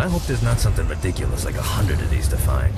I hope there's not something ridiculous like 100 of these to find.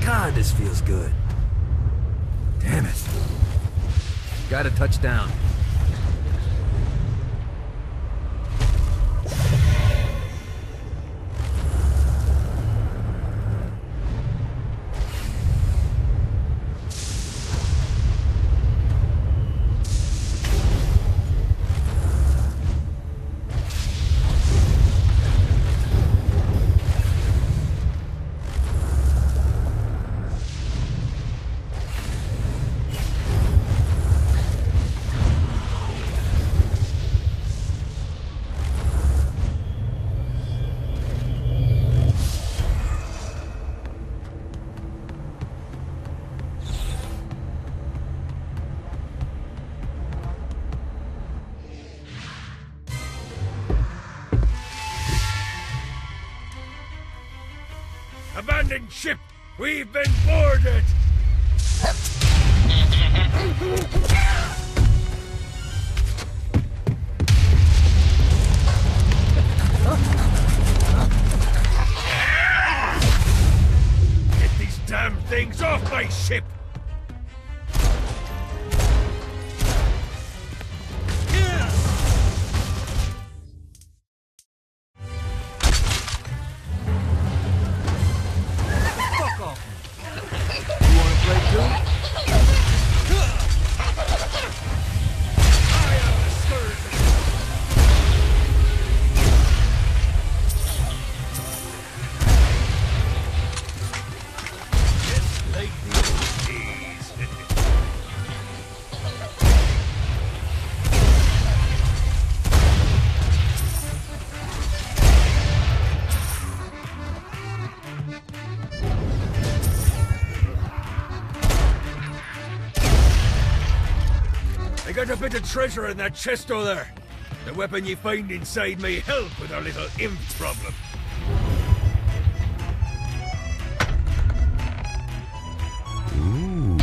God, this feels good. Damn it. Gotta touch down. Abandoned ship! We've been boarded! Get these damn things off my ship! I got a bit of treasure in that chest over there. The weapon you find inside may help with our little imp problem. Ooh.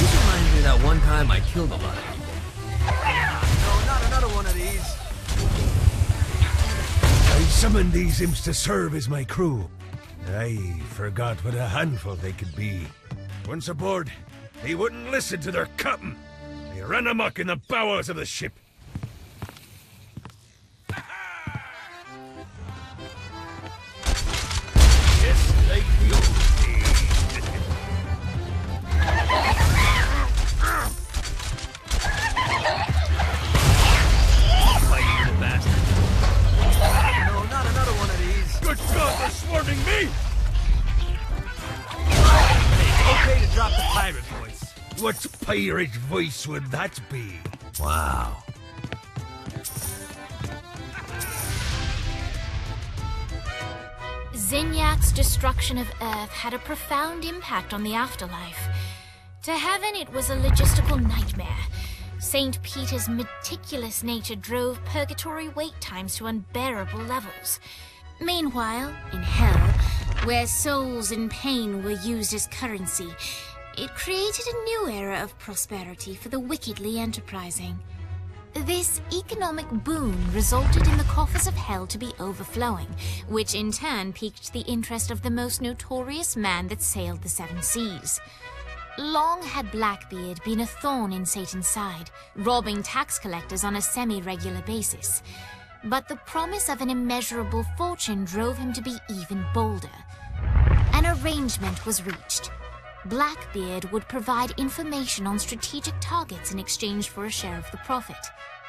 This reminds me of that one time I killed a lot of people. One of these. I summoned these imps to serve as my crew. I forgot what a handful they could be. Once aboard, they wouldn't listen to their captain. They ran amok in the bowels of the ship. Just like the old days. Good God, they're swarming me! Okay to drop the pirate voice. What pirate voice would that be? Wow. Zinyak's destruction of Earth had a profound impact on the afterlife. To heaven, it was a logistical nightmare. St. Peter's meticulous nature drove purgatory wait times to unbearable levels. Meanwhile, in hell, where souls in pain were used as currency, it created a new era of prosperity for the wickedly enterprising. This economic boon resulted in the coffers of hell to be overflowing, which in turn piqued the interest of the most notorious man that sailed the seven seas. Long had Blackbeard been a thorn in Satan's side, robbing tax collectors on a semi-regular basis. But the promise of an immeasurable fortune drove him to be even bolder. An arrangement was reached. Blackbeard would provide information on strategic targets in exchange for a share of the profit.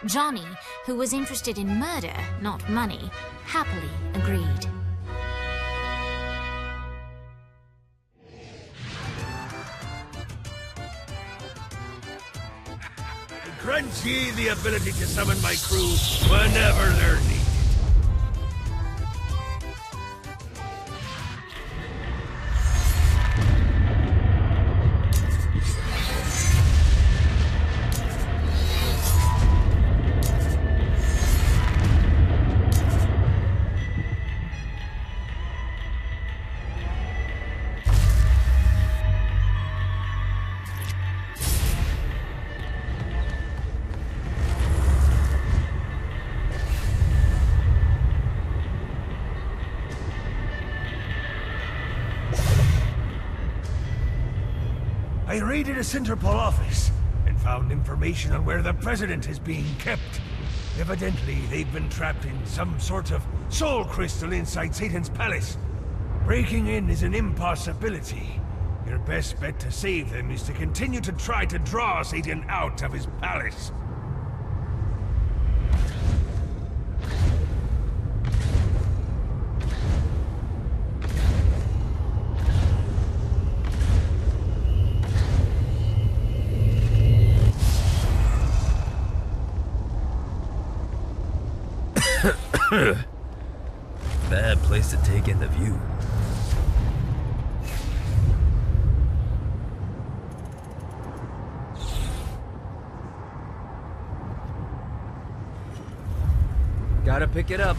Johnny, who was interested in murder, not money, happily agreed. grant ye the ability to summon my crew whenever they're needed. I raided a Centerpol office and found information on where the President is being kept. Evidently, they've been trapped in some sort of soul crystal inside Satan's palace. Breaking in is an impossibility. Your best bet to save them is to continue to try to draw Satan out of his palace. Bad place to take in the view. Gotta pick it up.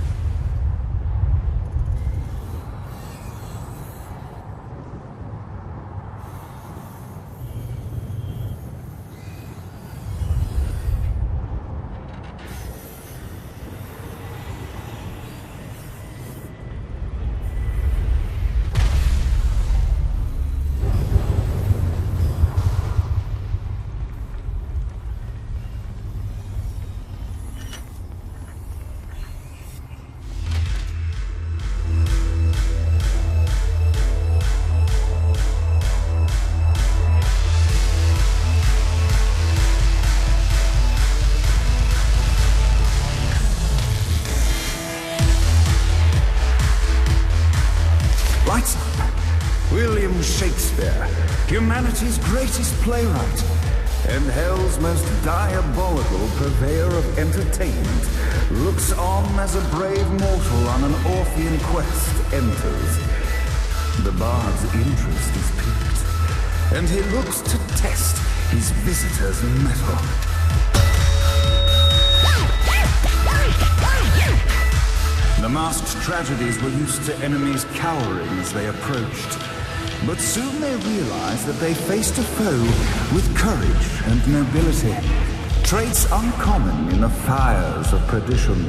William Shakespeare, humanity's greatest playwright, and hell's most diabolical purveyor of entertainment, looks on as a brave mortal on an Orphean quest enters. The bard's interest is piqued, and he looks to test his visitor's mettle. The masked tragedies were used to enemies cowering as they approached. But soon they realized that they faced a foe with courage and nobility, traits uncommon in the fires of perdition.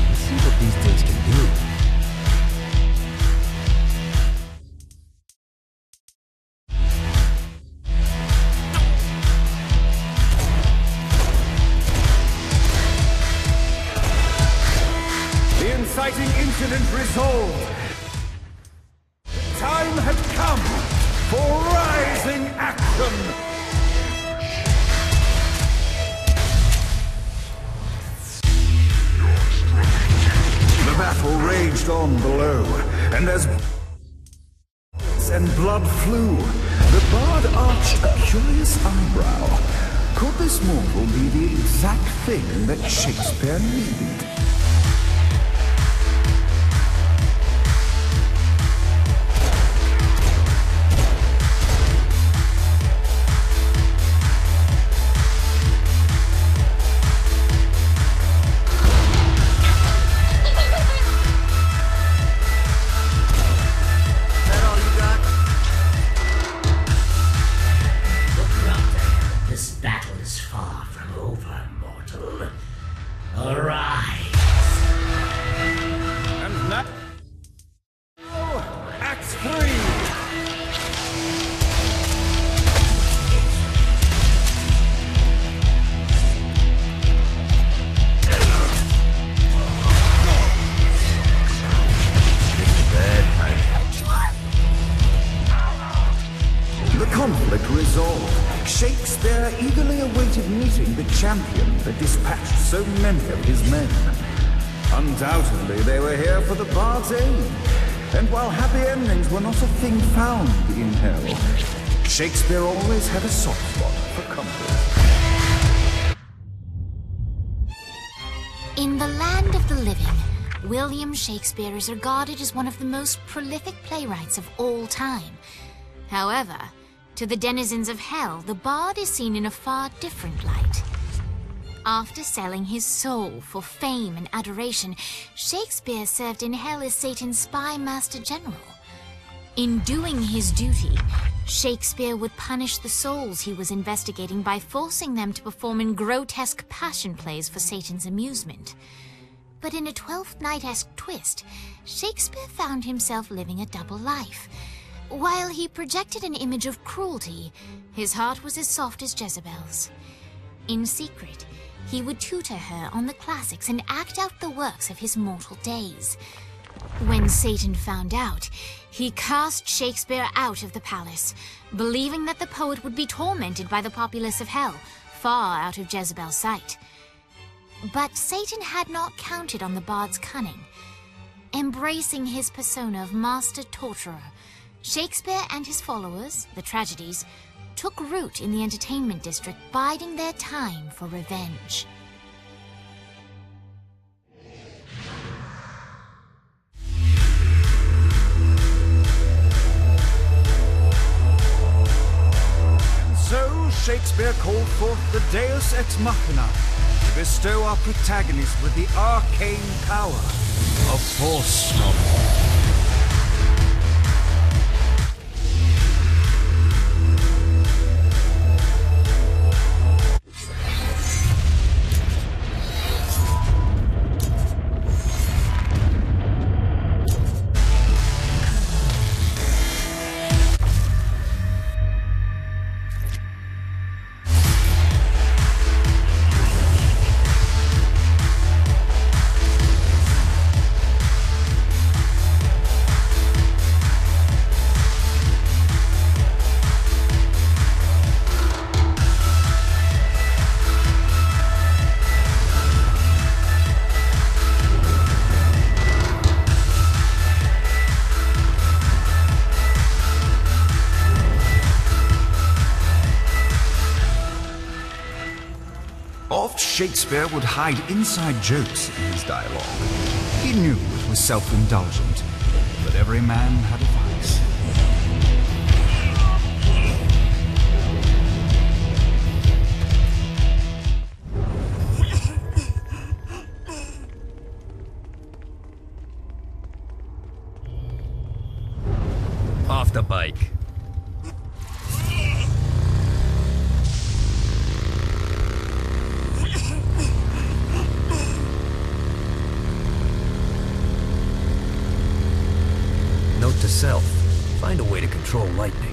Let's see what these things can do. Inciting incident resolved. Time had come for rising action. The battle raged on below, and as and blood flew, the bard arched a curious eyebrow. Could this mortal be the exact thing that Shakespeare needed? This battle is far from over, mortal. Arise! resolve, Shakespeare eagerly awaited meeting the champion that dispatched so many of his men. Undoubtedly, they were here for the bard's aid. And while happy endings were not a thing found in hell, Shakespeare always had a soft spot for comfort. In the land of the living, William Shakespeare is regarded as one of the most prolific playwrights of all time. However, to the denizens of hell, the bard is seen in a far different light. After selling his soul for fame and adoration, Shakespeare served in hell as Satan's spy master general. In doing his duty, Shakespeare would punish the souls he was investigating by forcing them to perform in grotesque passion plays for Satan's amusement. But in a Twelfth Night-esque twist, Shakespeare found himself living a double life. While he projected an image of cruelty, his heart was as soft as Jezebel's. In secret, he would tutor her on the classics and act out the works of his mortal days. When Satan found out, he cast Shakespeare out of the palace, believing that the poet would be tormented by the populace of hell, far out of Jezebel's sight. But Satan had not counted on the bard's cunning. Embracing his persona of master torturer, Shakespeare and his followers, the tragedies, took root in the entertainment district, biding their time for revenge. And so Shakespeare called forth the Deus Ex Machina to bestow our protagonist with the arcane power of Force. Oft Shakespeare would hide inside jokes in his dialogue. He knew it was self-indulgent, but every man had a vice. Off the bike. Note to self, find a way to control lightning.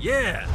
Yeah!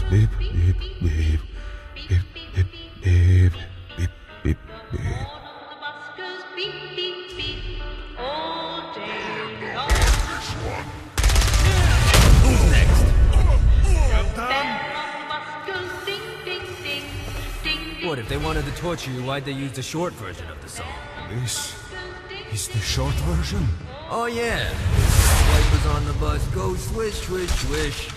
bells. Beep, beep, beep. Beep, beep, beep. Beep, beep, beep. Who's next? What, if they wanted to torture you, why'd they use the short version of the song? This is the short version. Oh yeah. Wipers on the bus go swish, swish, swish.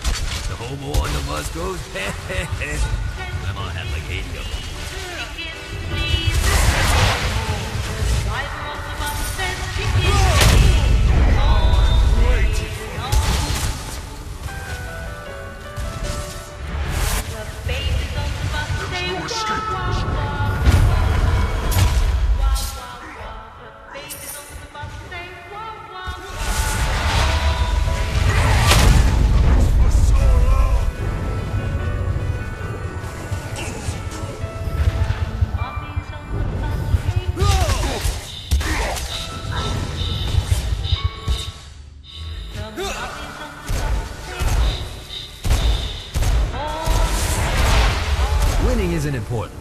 The hobo on the bus goes heh heh heh. My mom had like 80 of them. Winning isn't important.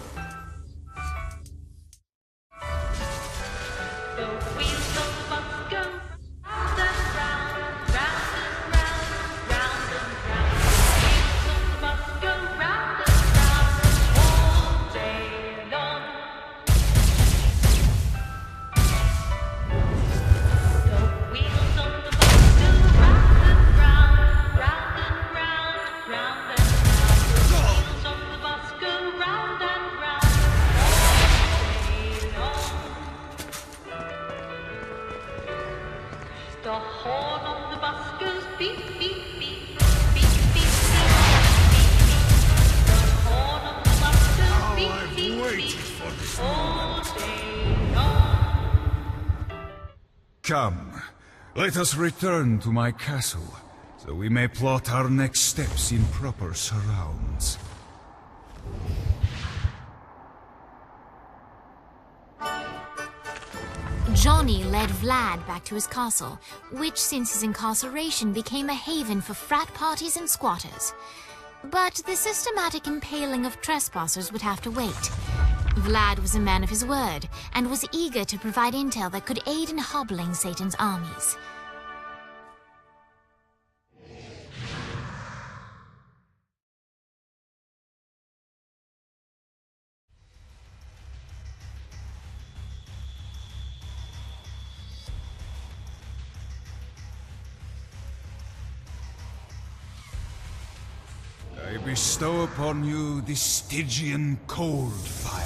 The horn of the bus goes beep, beep, beep, beep, beep, beep, beep, beep. The horn of the bus goes beep, beep, beep, all day long. Come, let us return to my castle, so we may plot our next steps in proper surrounds. Johnny led Vlad back to his castle, which since his incarceration became a haven for frat parties and squatters. But the systematic impaling of trespassers would have to wait. Vlad was a man of his word, and was eager to provide intel that could aid in hobbling Satan's armies. I bestow upon you the Stygian cold fire.